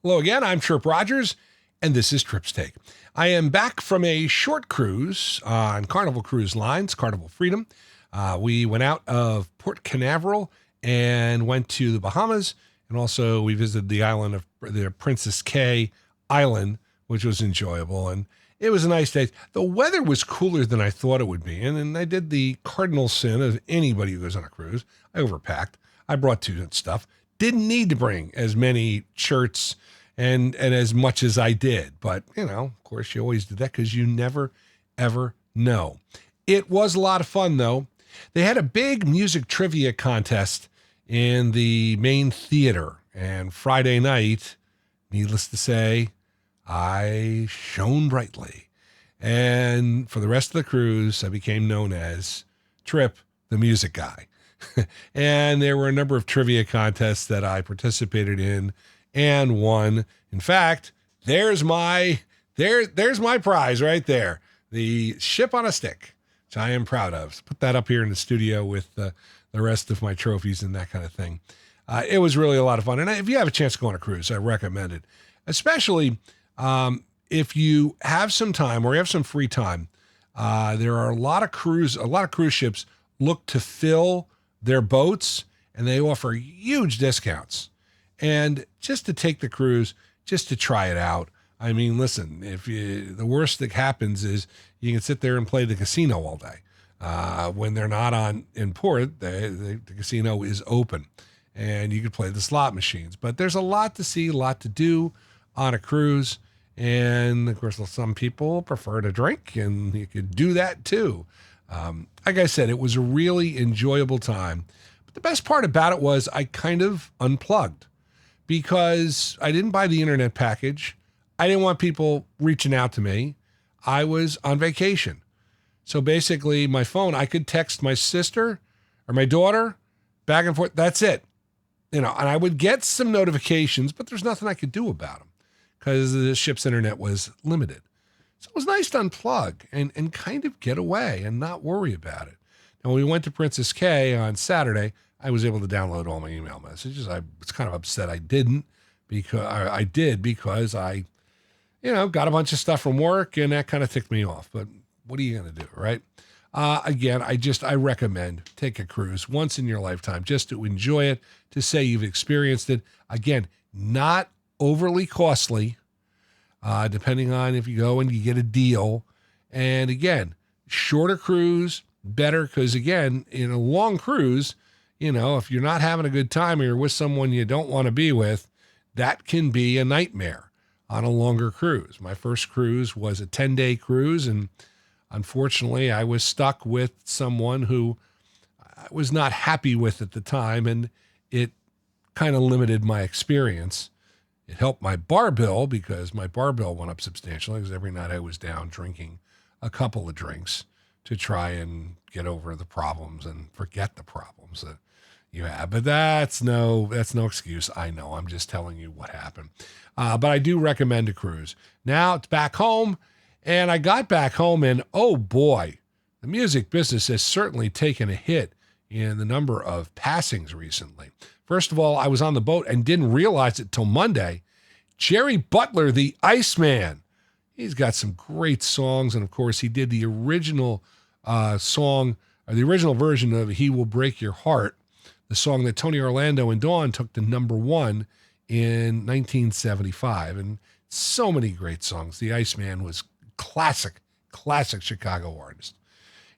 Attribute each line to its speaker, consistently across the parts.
Speaker 1: Hello again, I'm Tripp Rogers, and this is Tripp's Take. I am back from a short cruise on Carnival Cruise Lines, Carnival Freedom. We went out of Port Canaveral and went to the Bahamas, and also we visited the island of the Princess Cay Island, which was enjoyable, and it was a nice day. The weather was cooler than I thought it would be, and I did the cardinal sin of anybody who goes on a cruise. I overpacked. I brought too much stuff. Didn't need to bring as many shirts and as much as I did. But, of course, you always do that because you never, ever know. It was a lot of fun, though. They had a big music trivia contest in the main theater. And Friday night, needless to say, I shone brightly. And for the rest of the cruise, I became known as Tripp, the music guy. And there were a number of trivia contests that I participated in and won. In fact, there's my prize right there. The ship on a stick, which I am proud of. So put that up here in the studio with the rest of my trophies and that kind of thing. It was really a lot of fun. And if you have a chance to go on a cruise, I recommend it. Especially if you have some time or you have some free time. There are a lot of cruise ships look to fill their boats, and they offer huge discounts. And just to take the cruise, just to try it out. I mean, listen, the worst that happens is you can sit there and play the casino all day. When they're not in port, the casino is open, and you can play the slot machines. But there's a lot to see, a lot to do on a cruise. And of course, some people prefer to drink, and you could do that too. Like I said, it was a really enjoyable time. But the best part about it was I kind of unplugged because I didn't buy the internet package. I didn't want people reaching out to me. I was on vacation. So basically, my phone, I could text my sister or my daughter back and forth. That's it. And I would get some notifications, but there's nothing I could do about them because the ship's internet was limited. So it was nice to unplug and kind of get away and not worry about it. Now, when we went to Princess Cay on Saturday, I was able to download all my email messages. I was kind of upset I didn't because I got a bunch of stuff from work and that kind of ticked me off. But what are you going to do, right? Again, I recommend take a cruise once in your lifetime just to enjoy it, to say you've experienced it. Again, not overly costly. Depending on if you go and you get a deal. And again, shorter cruise, better, because again, in a long cruise, if you're not having a good time or you're with someone you don't want to be with, that can be a nightmare on a longer cruise. My first cruise was a 10-day cruise, and unfortunately, I was stuck with someone who I was not happy with at the time, and it kind of limited my experience. It helped my bar bill because my bar bill went up substantially because every night I was down drinking a couple of drinks to try and get over the problems and forget the problems that you have. But that's no excuse. I know. I'm just telling you what happened. But I do recommend a cruise. Now it's back home, and I got back home, and oh boy, the music business has certainly taken a hit in the number of passings recently. First of all, I was on the boat and didn't realize it till Monday. Jerry Butler, the Iceman. He's got some great songs. And of course, he did the original song, or the original version of He Will Break Your Heart, the song that Tony Orlando and Dawn took to #1 in 1975. And so many great songs. The Iceman was classic Chicago artist.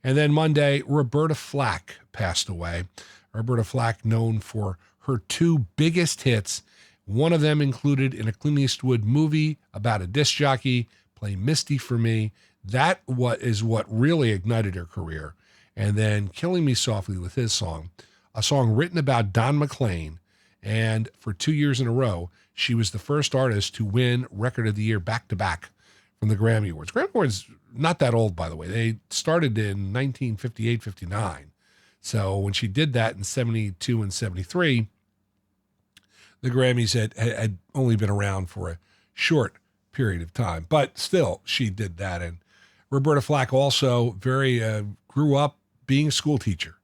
Speaker 1: And then Monday, Roberta Flack passed away. Roberta Flack, known for her two biggest hits. One of them included in a Clint Eastwood movie about a disc jockey, Play Misty for Me. That is what really ignited her career. And then Killing Me Softly with his song, a song written about Don McLean. And for 2 years in a row, she was the first artist to win Record of the Year back-to-back from the Grammy Awards. Grammy Awards, not that old, by the way. They started in 1958, 59. So when she did that in 72 and 73, the Grammys had only been around for a short period of time. But still, she did that. And Roberta Flack also grew up being a school teacher.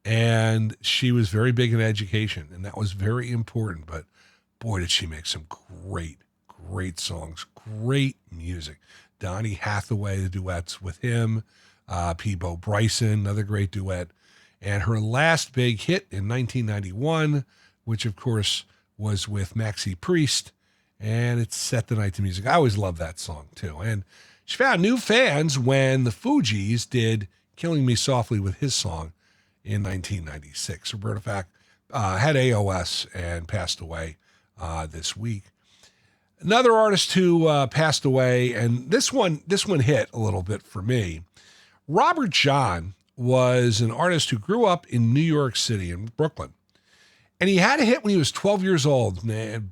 Speaker 1: And she was very big in education, and that was very important. But boy, did she make some great songs, great music. Donny Hathaway, the duets with him, Peebo Bryson, another great duet. And her last big hit in 1991, which of course was with Maxi Priest, and it set the night to music. I always loved that song too. And she found new fans when the Fugees did Killing Me Softly with his song in 1996. Roberta Flack had AOS and passed away this week. Another artist who passed away, and this one hit a little bit for me. Robert John was an artist who grew up in New York City, in Brooklyn. And he had a hit when he was 12 years old,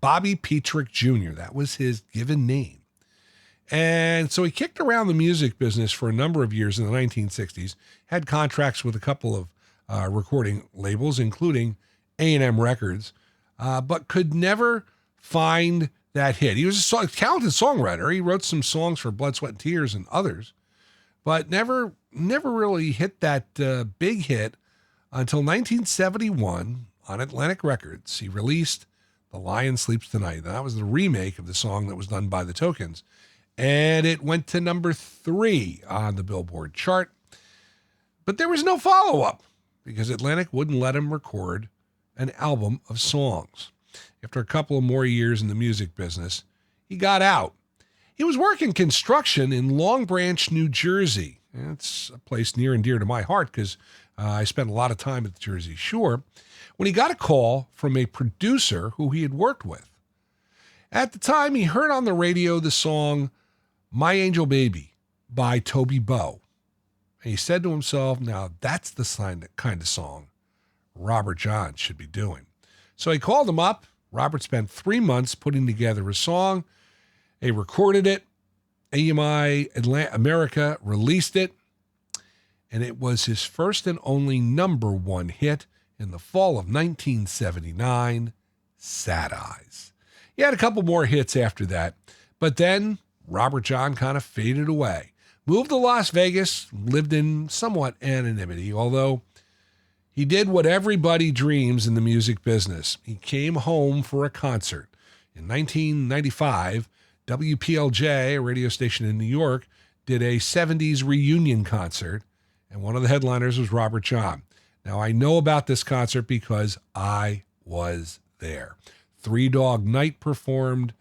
Speaker 1: Bobby Petrick Jr. That was his given name. And so he kicked around the music business for a number of years in the 1960s, had contracts with a couple of recording labels, including A&M Records, but could never find that hit. He was a talented songwriter. He wrote some songs for Blood, Sweat, and Tears and others, but never really hit that big hit until 1971 on Atlantic Records. He released The Lion Sleeps Tonight. That was the remake of the song that was done by the Tokens. And it went to number 3 on the Billboard chart. But there was no follow-up because Atlantic wouldn't let him record an album of songs. After a couple of more years in the music business, he got out. He was working construction in Long Branch, New Jersey. It's a place near and dear to my heart because I spent a lot of time at the Jersey Shore, when he got a call from a producer who he had worked with. At the time, he heard on the radio the song My Angel Baby by Toby Bow. And he said to himself, now that's the kind of song Robert John should be doing. So he called him up. Robert spent 3 months putting together a song. They recorded it. AMI America released it. And it was his first and only number 1 hit in the fall of 1979, Sad Eyes. He had a couple more hits after that, but then Robert John kind of faded away. Moved to Las Vegas, lived in somewhat anonymity, although he did what everybody dreams in the music business. He came home for a concert. In 1995, WPLJ, a radio station in New York, did a 70s reunion concert, and one of the headliners was Robert John. Now, I know about this concert because I was there. Three Dog Night performed.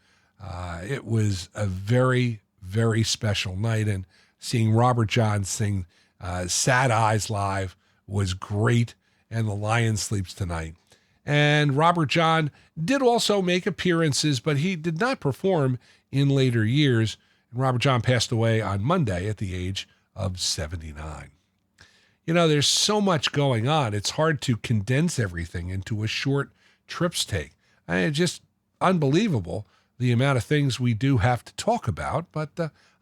Speaker 1: It was a very, very special night, and seeing Robert John sing Sad Eyes live was great, and The Lion Sleeps Tonight. And Robert John did also make appearances, but he did not perform in later years. And Robert John passed away on Monday at the age of 79. You know, there's so much going on. It's hard to condense everything into a short Tripp's Take. It's just unbelievable the amount of things we do have to talk about, but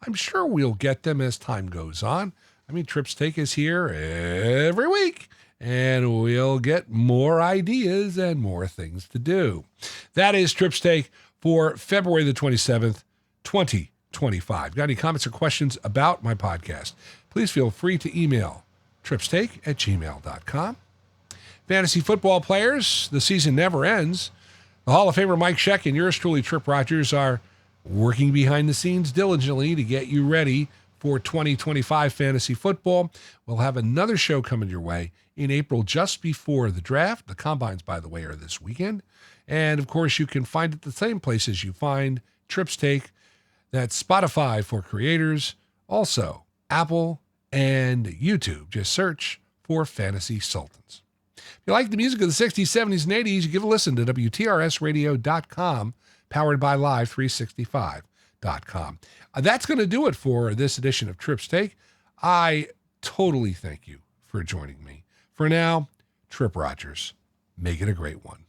Speaker 1: I'm sure we'll get them as time goes on. I mean, Tripp's Take is here every week, and we'll get more ideas and more things to do. That is Tripp's Take for February the 27th, 2025. Got any comments or questions about my podcast? Please feel free to email trippstake@gmail.com. Fantasy football players, the season never ends. The Hall of Famer Mike Sheck and yours truly, Tripp Rogers, are working behind the scenes diligently to get you ready for 2025 fantasy football. We'll have another show coming your way in April just before the draft. The combines, by the way, are this weekend. And, of course, you can find it the same places you find Tripp's Take. That's Spotify for creators, also Apple and YouTube. Just search for Fantasy Sultans. If you like the music of the 60s, 70s, and 80s, you give a listen to WTRSradio.com, powered by Live365.com. That's going to do it for this edition of Tripp's Take. I totally thank you for joining me. For now, Tripp Rogers. Make it a great one.